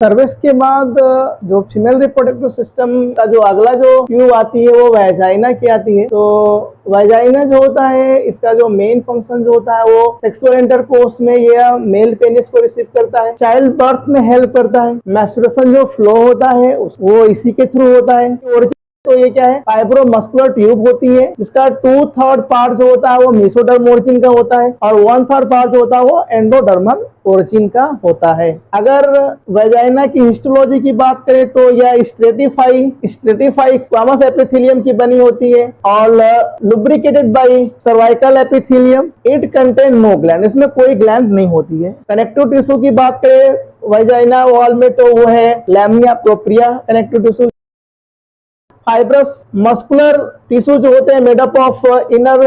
Service के बाद जो फीमेल रिप्रोडक्टिव सिस्टम का जो अगला जो ट्यूब आती है वो वैजाइना की आती है। तो वैजाइना जो होता है इसका जो मेन फंक्शन जो होता है वो सेक्सुअल इंटरकोर्स में यह मेल पेनिस को रिसीव करता है, चाइल्ड बर्थ में हेल्प करता है, मैस्टुरेशन जो फ्लो होता है वो इसी के थ्रू होता है। तो ये क्या है, फाइब्रोमस्कुलर ट्यूब होती है जिसका 2/3 पार्ट जो होता है वो मेसोडर्म ओरिजिन का होता है और 1/3 पार्ट जो होता है वो एंडोडर्मल ओरिजिन का होता है। अगर वेजाइना की हिस्टोलॉजी की बात करें तो यह स्ट्रेटिफाई क्वामस एपिथेलियम की बनी होती है और lubricated by cervical epithelium. It contain no gland, इसमें कोई ग्लैंड नहीं होती है। कनेक्टिव टिश्यू की बात करें वेजाइना वॉल में तो वो है lamina propria connective tissue. Fibrous muscular tissue जो होते हैं मेड अप ऑफ इनर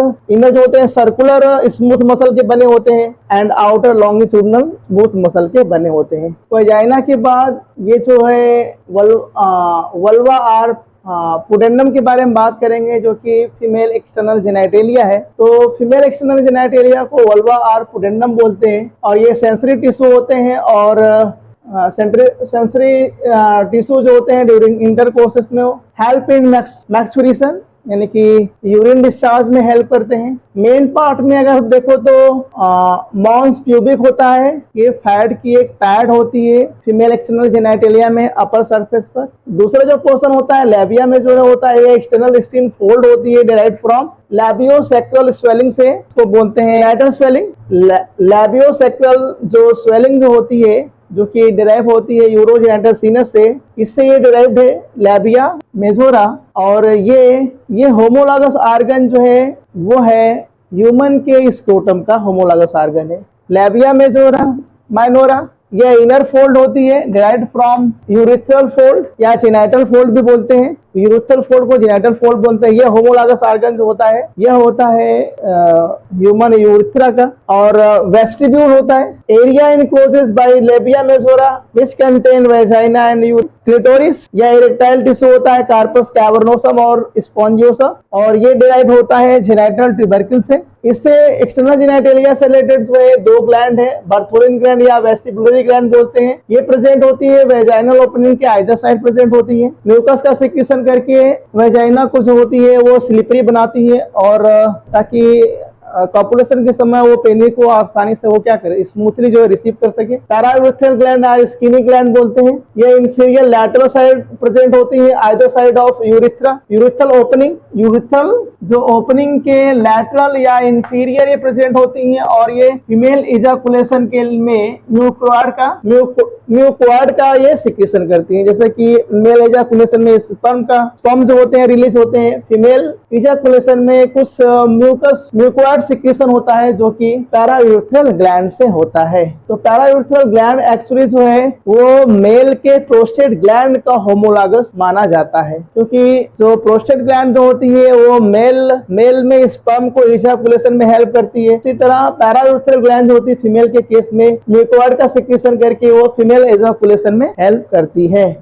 जो होते हैं सर्कुलर स्मूथ मसल के बने होते हैं and outer longitudinal smooth muscle के बने होते हैं। वेजाइना के बाद ये जो है वल्वा आर पुडेंडम के बारे में बात करेंगे जो कि फीमेल एक्सटर्नल जेनाइटेलिया है। तो फीमेल एक्सटर्नल जेनाइटेलिया को वल्वा आर पुडेंडम बोलते हैं और ये सेंसरी टिश्यू होते हैं और सेंसरी टिश्यू जो होते हैं ड्यूरिंग इंटरकोर्सेस में हेल्प इन मैक्चुरेशन यानी कि यूरिन डिस्चार्ज में हेल्प करते हैं। मेन पार्ट में अगर देखो तो मॉन्स प्यूबिक होता है, ये फैट की एक पैड होती है फीमेल एक्सटर्नल जेनाइटेलिया में अपर सरफेस पर। दूसरा जो पोर्शन होता है लैबिया में जो होता है ये एक्सटर्नल स्किन फोल्ड होती है डिराइव्ड फ्रॉम लैबियोसेक्टल स्वेलिंग से, तो बोलते हैं लैटरल स्वेलिंग। लैबियोसेक्टल जो स्वेलिंग जो होती है जो कि डिराइव होती है यूरोजेनिटल सीनस से, इससे ये डिराइव्ड है लैबिया मेजोरा। और ये होमोलॉगस आर्गन जो है वो है ह्यूमन के स्क्रोटम का होमोलॉगस आर्गन है। लैबिया मेजोरा माइनोरा यह इनर फोल्ड होती है डिराइव्ड फ्रॉम यूरिथ्रल फोल्ड या जेनाइटल फोल्ड भी बोलते हैं। यूरिथ्रल फोल्ड को जेनाइटल फोल्ड बोलते हैं। यह होमोलॉगस आर्गन जो होता है यह होता है ह्यूमन यूरिथ्रा का। और वेस्टिब्यूल होता है area encloses by labia majora which contain vagina and clitoris. यह इरेक्टाइल टिश्यू होता है कार्पस कैवर्नोसम और स्पॉन्जियोसम और ये डिराइव होता है जेनाइटल ट्यूबरकल से। इससे एक्सटर्नल जेनाइटेलिया से रिलेटेड जो है दो ग्लैंड है, बर्थोरिन ग्लैंड या वेस्टिबुलरी ग्लैंड बोलते हैं। ये प्रेजेंट होती है वेजाइनल ओपनिंग के आइदर साइड प्रेजेंट होती है। म्यूकस का सिक्रीशन करके वेजाइना को जो होती है वो स्लिपरी बनाती है और ताकि कॉपुलेशन के समय वो पेनी को आसानी से वो क्या करे स्मूथली जो है रिसीव कर सके। पैरायूरेथ्रल ग्लैंड या स्किनी ग्लैंड बोलते हैं। ये इंफीरियर लैटरल साइड प्रेजेंट होती है either side of urethra. Urethral opening, urethral जो ओपनिंग के लैटरल या इंफीरियर ये प्रेजेंट होती हैं और ये फीमेल इजाकुलेशन के में म्यूकोइड का ये सिक्रीशन करती हैं। जैसे कि मेल इजाकुलेशन में स्पर्म जो होते हैं रिलीज होते हैं, फीमेल इजाकुलेशन में कुछ म्यूकोइड सिक्रीशन होता है जो कि पैरायूरेथ्रल ग्लैंड से होता है। तो पैरायूरेथ्रल ग्लैंड एक्चुअली जो है वो मेल के प्रोस्टेट ग्लैंड का होमोलॉगस माना जाता है, क्योंकि जो प्रोस्टेट ग्लैंड जो होती है वो मेल में स्पर्म को इजाकुलेशन में हेल्प करती है। इसी तरह पैरायूरेथ्रल ग्लैंड जो होती है फीमेल के केस में म्यूकोइड का सिक्रीशन करके वो फीमेल इजाकुलेशन में हेल्प करती है।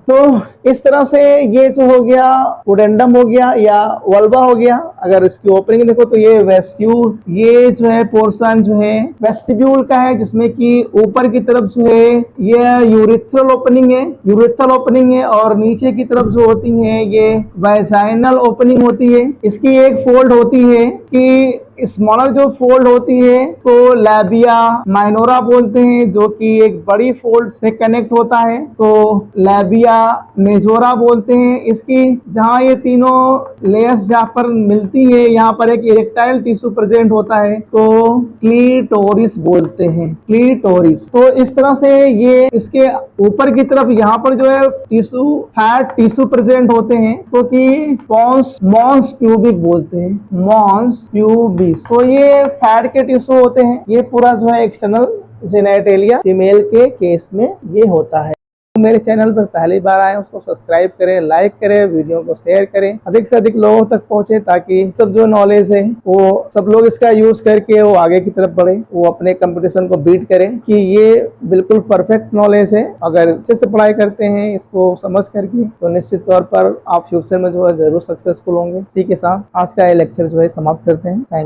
तो इस तरह से ये जो हो गया पुडेंडम हो गया या वल्वा हो गया। अगर इसकी ओपनिंग देखो तो ये वेस्ट्यूल, ये जो है पोर्शन जो है वेस्टिब्यूल का है जिसमें कि ऊपर की तरफ जो है ये यूरिथ्रल ओपनिंग है और नीचे की तरफ जो होती है ये वैजाइनल ओपनिंग होती है। इसकी एक फोल्ड होती है कि स्मॉलर जो फोल्ड होती है तो लैबिया माइनोरा बोलते हैं जो कि एक बड़ी फोल्ड से कनेक्ट होता है, तो लैबिया मेजोरा बोलते हैं। इसकी जहाँ ये तीनों लेयर्स जहाँ पर मिलती है यहाँ पर एक इरेक्टाइल टिश्यू प्रेजेंट होता है तो क्लीटोरिस बोलते हैं, क्लीटोरिस। तो इस तरह से ये इसके ऊपर की तरफ यहाँ पर जो है टिश्यू फैट टिश्यू प्रेजेंट होते हैं तो कि मॉन्स प्यूबिक बोलते हैं, मॉन्स प्यूबिक। तो ये फैट के टिश्यू होते हैं। ये पूरा जो है एक्सटर्नल जेनाइटेलिया फीमेल के केस में ये होता है। मेरे चैनल पर पहली बार आए उसको सब्सक्राइब करें, लाइक करें, वीडियो को शेयर करें, अधिक से अधिक लोगों तक पहुंचे ताकि सब जो नॉलेज है वो सब लोग इसका यूज करके वो आगे की तरफ बढ़े, वो अपने कंपटीशन को बीट करें कि ये बिल्कुल परफेक्ट नॉलेज है। अगर अच्छे से पढ़ाई करते हैं इसको समझ करके तो निश्चित तौर पर आप फ्यूचर में जो है जरूर सक्सेसफुल होंगे। इसी के साथ आज का ये लेक्चर जो है समाप्त करते हैं। Thank you.